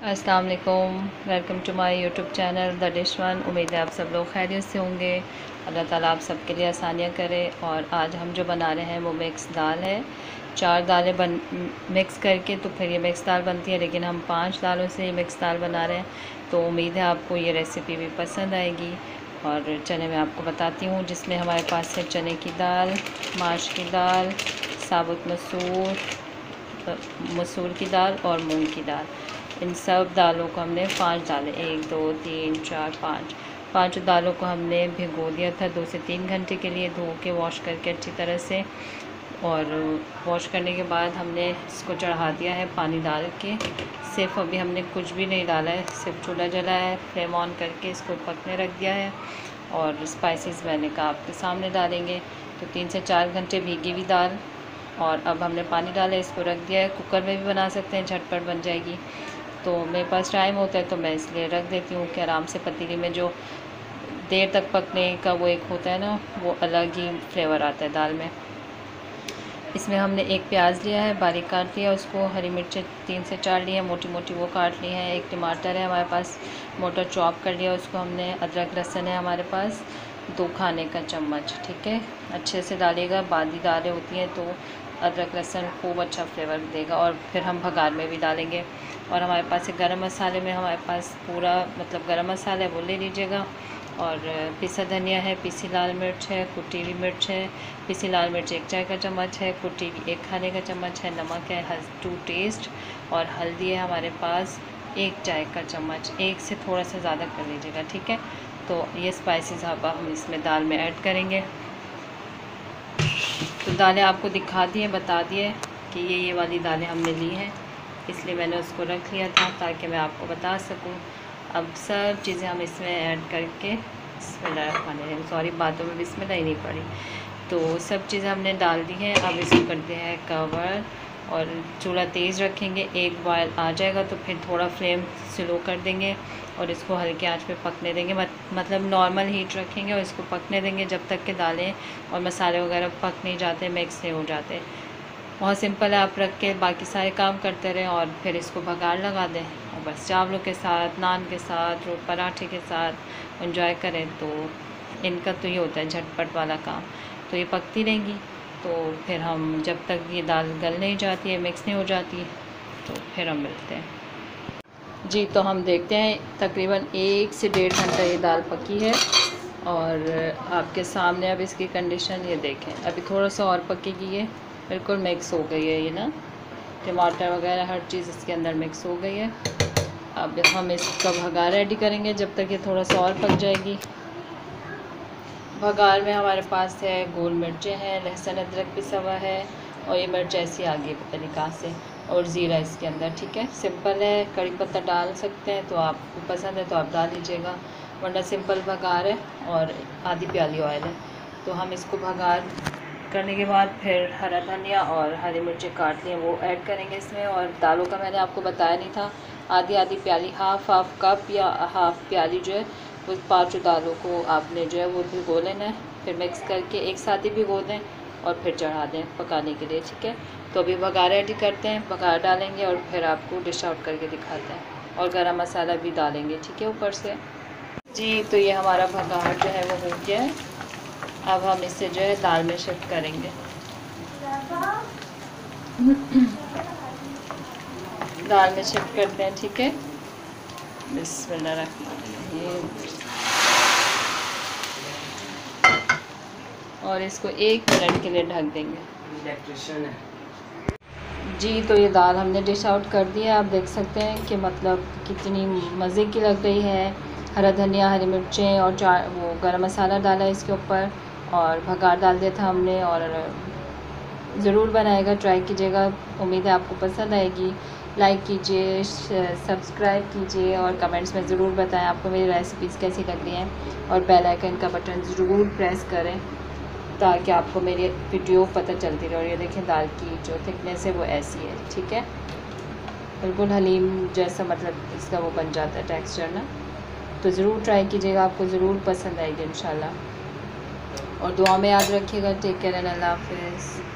अस्सलाम वालेकुम, welcome to my YouTube channel the dish one. उम्मीद है आप सब लोग खैरियत से होंगे। अल्लाह ताला आप सब के लिए आसानियाँ करे। और आज हम जो बना रहे हैं वो मिक्स दाल है। 4 दालें मिक्स करके तो फिर ये मिक्स दाल बनती है, लेकिन हम 5 दालों से मिक्स दाल बना रहे हैं। तो उम्मीद है आपको ये रेसिपी भी पसंद आएगी। और चने मैं आपको बताती हूँ, जिसमें हमारे पास है चने की दाल, माश की दाल, साबुत मसूर की दाल और मूंग की दाल। इन सब दालों को हमने 5 दालें 1 2 3 4 5 दालों को हमने भिगो दिया था 2 से 3 घंटे के लिए, धो के वॉश करके अच्छी तरह से। और वॉश करने के बाद हमने इसको चढ़ा दिया है पानी डाल के। सिर्फ अभी हमने कुछ भी नहीं डाला है, सिर्फ चूल्हा जला है, फ्लेम ऑन करके इसको पकने रख दिया है। और स्पाइसेस मैंने कहा आपके सामने डालेंगे। तो 3 से 4 घंटे भीगी हुई दाल। और अब हमने पानी डाला, इसको रख दिया है। कुकर में भी बना सकते हैं, झटपट बन जाएगी। तो मेरे पास टाइम होता है तो मैं इसलिए रख देती हूँ कि आराम से पतीली में जो देर तक पकने का वो एक होता है ना, वो अलग ही फ्लेवर आता है दाल में। इसमें हमने एक प्याज लिया है, बारीक काट लिया उसको। हरी मिर्चें 3 से 4 ली हैं, मोटी मोटी वो काट ली हैं। एक टमाटर है हमारे पास, मोटा चॉप कर लिया उसको हमने। अदरक लहसुन है हमारे पास 2 खाने का चम्मच, ठीक है। अच्छे से डालिएगा, बादी दालें होती हैं तो अदरक लहसुन खूब अच्छा फ्लेवर देगा। और फिर हम भगार में भी डालेंगे। और हमारे पास गरम मसाले में हमारे पास पूरा मतलब गरम मसाला है, वो ले लीजिएगा। और पिसा धनिया है, पिसी लाल मिर्च है, कुटी हुई मिर्च है। पिसी लाल मिर्च 1 चाय का चम्मच है, कुटी हुई 1 खाने का चम्मच है। नमक है 2 टेस्ट। और हल्दी है हमारे पास 1 चाय का चम्मच, 1 से थोड़ा सा ज़्यादा कर लीजिएगा, ठीक है। तो ये स्पाइसेस अब हम इसमें दाल में ऐड करेंगे। तो दालें आपको दिखा दिए, बता दिए कि ये वाली दालें हमने ली हैं, इसलिए मैंने उसको रख लिया था ताकि मैं आपको बता सकूं। अब सब चीज़ें हम इसमें ऐड करके, सॉरी बातों में बिस्मिल्लाह ही नहीं पड़ी। तो सब चीज़ें हमने डाल दी हैं। अब इसको करते हैं कवर और चूल्हा तेज़ रखेंगे। एक बॉयल आ जाएगा तो फिर थोड़ा फ्लेम स्लो कर देंगे और इसको हल्के आंच पे पकने देंगे। मतलब नॉर्मल हीट रखेंगे और इसको पकने देंगे जब तक कि दालें और मसाले वगैरह पक नहीं जाते, मिक्स नहीं हो जाते। बहुत सिंपल है, आप रख के बाकी सारे काम करते रहें और फिर इसको भगार लगा दें और बस चावलों के साथ, नान के साथ, पराठे के साथ एंजॉय करें। तो इनका तो ये होता है झटपट वाला काम। तो ये पकती रहेंगी, तो फिर हम जब तक ये दाल गल नहीं जाती है, मिक्स नहीं हो जाती, तो फिर हम मिलते हैं जी। तो हम देखते हैं तकरीबन 1 से 1.5 घंटा ये दाल पकी है। और आपके सामने अब इसकी कंडीशन ये देखें, अभी थोड़ा सा और पकेगी। ये बिल्कुल मिक्स हो गई है, ये ना टमाटर वगैरह हर चीज़ इसके अंदर मिक्स हो गई है। अब हम इसका भगार रेडी करेंगे जब तक ये थोड़ा सा और पक जाएगी। भगार में हमारे पास है गोल मिर्चें हैं, लहसुन अदरक पिसा हुआ है, और ये मिर्च ऐसी आ गई पता नहीं कहाँ से, और ज़ीरा इसके अंदर, ठीक है। सिंपल है, कड़ी पत्ता डाल सकते हैं तो आपको पसंद है तो आप डाल लीजिएगा, वरना सिंपल भगार है। और आधी प्याली ऑयल है। तो हम इसको भगार करने के बाद फिर हरा धनिया और हरी मिर्चें काट लिए वो ऐड करेंगे इसमें। और दालों का मैंने आपको बताया नहीं था, आधी आधी प्याली, हाफ कप या हाफ प्याली जो है वो 5 दालों को आपने जो है वो भिगो लेना है। फिर मिक्स करके एक साथ ही भिगो दें और फिर चढ़ा दें पकाने के लिए, ठीक है। तो अभी भगार रेडी करते हैं, भगार डालेंगे और फिर आपको डिश आउट करके दिखाते हैं। और गरम मसाला भी डालेंगे, ठीक है, ऊपर से जी। तो ये हमारा भगार जो है वो हो गया है। अब हम इसे जो है दाल में शिफ्ट करेंगे। दाल में शिफ्ट करते हैं, ठीक है। बिस्मिल्लाह रहमान रहीम। और इसको 1 मिनट के लिए ढक देंगे जी। तो ये दाल हमने डिश आउट कर दी है। आप देख सकते हैं कि मतलब कितनी मज़े की लग रही है। हरा धनिया, हरी मिर्चें और वो गरम मसाला डाला है इसके ऊपर, और भगार डाल दिया था हमने। और ज़रूर बनाएगा, ट्राई कीजिएगा, उम्मीद है आपको पसंद आएगी। लाइक कीजिए, सब्सक्राइब कीजिए और कमेंट्स में ज़रूर बताएं आपको मेरी रेसिपीज़ कैसी लग रही हैं। और बेल आइकन का बटन ज़रूर प्रेस करें ताकि आपको मेरी वीडियो पता चलती रहे। और ये देखें दाल की जो थिकनेस है वो ऐसी है, ठीक है, बिल्कुल हलीम जैसा, मतलब इसका वो बन जाता है टेक्सचर ना। तो ज़रूर ट्राई कीजिएगा, आपको ज़रूर पसंद आएगी इंशाल्लाह। और दुआ में याद रखिएगा। टेक केयर एंड अल्लाह हाफ़िज़।